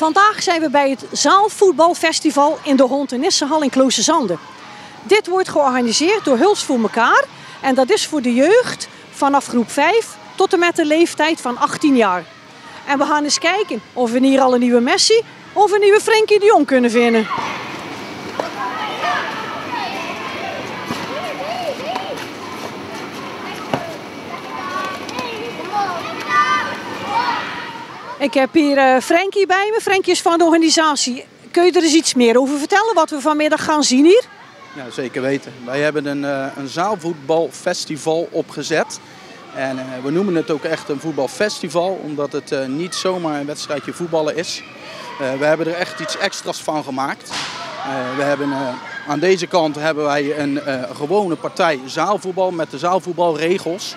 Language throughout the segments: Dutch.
Vandaag zijn we bij het zaalvoetbalfestival in de Hontenissenhal in Kloosenzande. Dit wordt georganiseerd door Huls voor Mekaar en dat is voor de jeugd vanaf groep 5 tot en met de leeftijd van 18 jaar. En we gaan eens kijken of we hier al een nieuwe Messi of een nieuwe Frenkie de Jong kunnen vinden. Ik heb hier Frenkie bij me. Frenkie is van de organisatie. Kun je er eens iets meer over vertellen wat we vanmiddag gaan zien hier? Ja, zeker weten. Wij hebben een zaalvoetbalfestival opgezet. En we noemen het ook echt een voetbalfestival, omdat het niet zomaar een wedstrijdje voetballen is. We hebben er echt iets extra's van gemaakt. Aan deze kant hebben wij een gewone partij zaalvoetbal met de zaalvoetbalregels.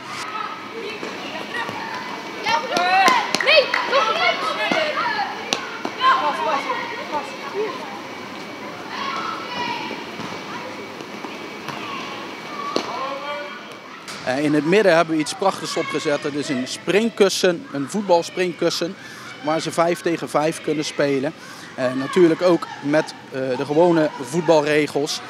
In het midden hebben we iets prachtigs opgezet. Het is een springkussen, een voetbalspringkussen, waar ze 5 tegen 5 kunnen spelen. Natuurlijk ook met de gewone voetbalregels.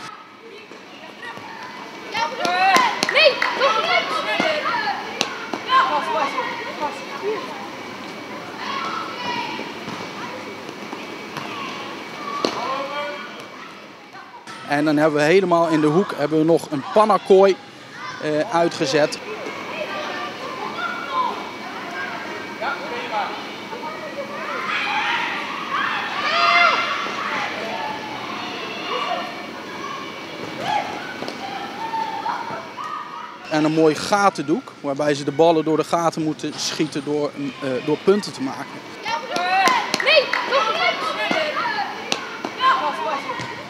En dan hebben we helemaal in de hoek nog een pannakooi uitgezet. En een mooi gatendoek, waarbij ze de ballen door de gaten moeten schieten door punten te maken.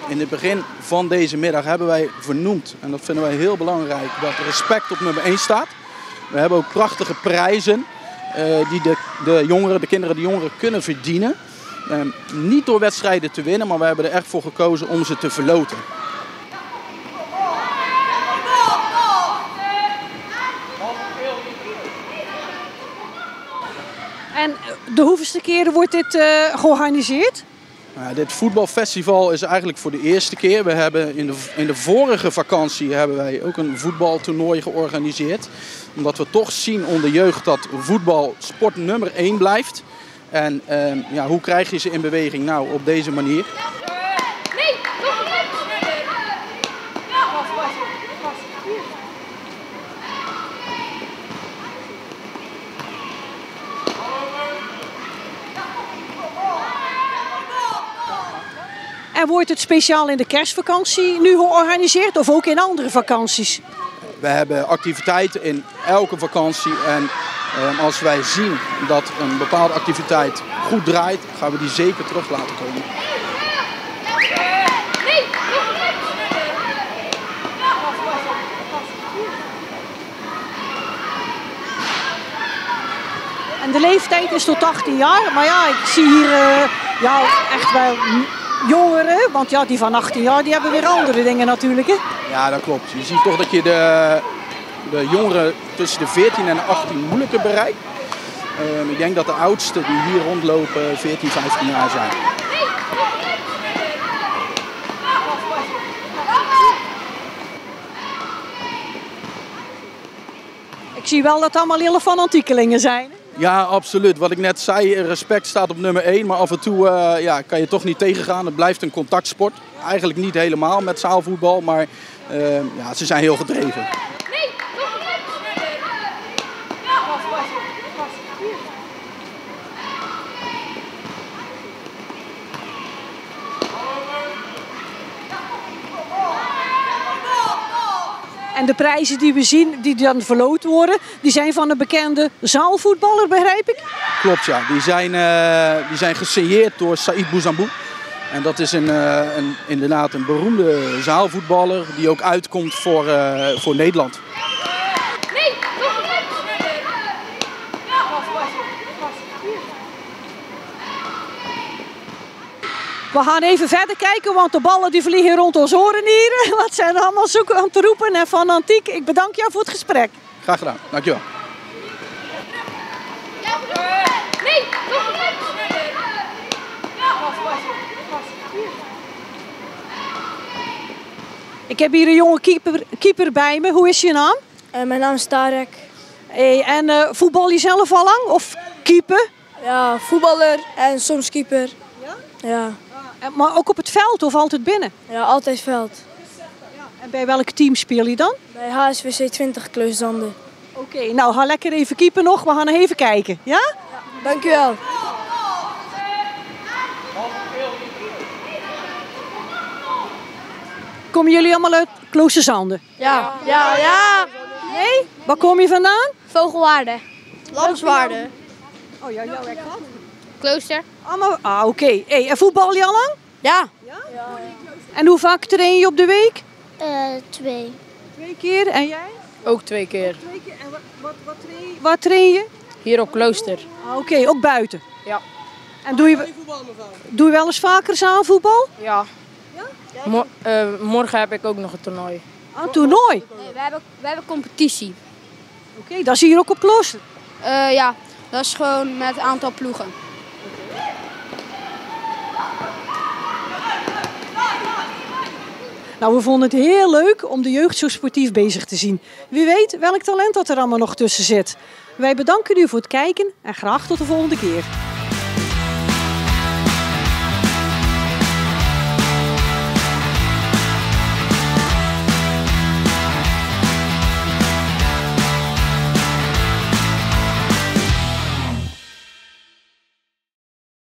In het begin van deze middag hebben wij vernoemd, en dat vinden wij heel belangrijk, dat respect op nummer 1 staat. We hebben ook prachtige prijzen die de jongeren kunnen verdienen. Niet door wedstrijden te winnen, maar we hebben er echt voor gekozen om ze te verloten. En de hoeveelste keren wordt dit georganiseerd? Dit voetbalfestival is eigenlijk voor de eerste keer. We hebben in de vorige vakantie hebben wij ook een voetbaltoernooi georganiseerd. Omdat we toch zien onder jeugd dat voetbal sport nummer 1 blijft. En hoe krijg je ze in beweging? Nou, op deze manier. En wordt het speciaal in de kerstvakantie nu georganiseerd of ook in andere vakanties? We hebben activiteiten in elke vakantie en als wij zien dat een bepaalde activiteit goed draait, gaan we die zeker terug laten komen. En de leeftijd is tot 18 jaar, maar ja, ik zie hier echt wel jongeren, want ja, die van 18 jaar die hebben weer andere dingen natuurlijk. Hè? Ja, dat klopt. Je ziet toch dat je de jongeren tussen de 14 en 18 moeilijker bereikt. Ik denk dat de oudsten die hier rondlopen 14, 15 jaar zijn. Ik zie wel dat het allemaal hele fanatiekelingen zijn. Ja, absoluut. Wat ik net zei, respect staat op nummer 1, maar af en toe kan je toch niet tegengaan. Het blijft een contactsport. Eigenlijk niet helemaal met zaalvoetbal, maar ze zijn heel gedreven. En de prijzen die we zien, die dan verloten worden, die zijn van een bekende zaalvoetballer, begrijp ik? Klopt, ja. Die zijn gesigneerd door Saïd Bouzambou. En dat is inderdaad een beroemde zaalvoetballer die ook uitkomt voor Nederland. We gaan even verder kijken, want de ballen die vliegen rond ons oren hier. Wat zijn er allemaal zoeken aan te roepen en fanatiek. Ik bedank jou voor het gesprek. Graag gedaan, dankjewel. Nee, Ik heb hier een jonge keeper bij me. Hoe is je naam? Mijn naam is Tarek. Hey, en voetbal je zelf al lang of keeper? Ja, voetballer en soms keeper. Ja? Ja, Maar ook op het veld of altijd binnen? ja altijd veld. En bij welk team speel je dan? Bij HSVC 20 Klooszanden. Oké, nou ga lekker even keeper nog. We gaan nog even kijken. Ja? Dank u wel. Komen jullie allemaal uit Kloosenzanden? Ja. Ja. Nee? Waar kom je vandaan? Vogelwaarde. Lamswaarde. Oh ja, jouw werk wat? Klooster. Allemaal. Oké. Hey, en voetbal je al lang? Ja. En hoe vaak train je op de week? 2. 2 keer. En jij? Ook 2 keer. 2 keer. En waar train je? Hier op Klooster. Oké, ook buiten. Ja. En doe je wel eens vaker zaalvoetbal? Ja. Morgen heb ik ook nog een toernooi. Een toernooi? Nee, we hebben competitie. Oké, dat is hier ook op Klooster. Ja, dat is gewoon met een aantal ploegen. Nou, we vonden het heel leuk om de jeugd zo sportief bezig te zien. Wie weet welk talent dat er allemaal nog tussen zit. Wij bedanken u voor het kijken en graag tot de volgende keer.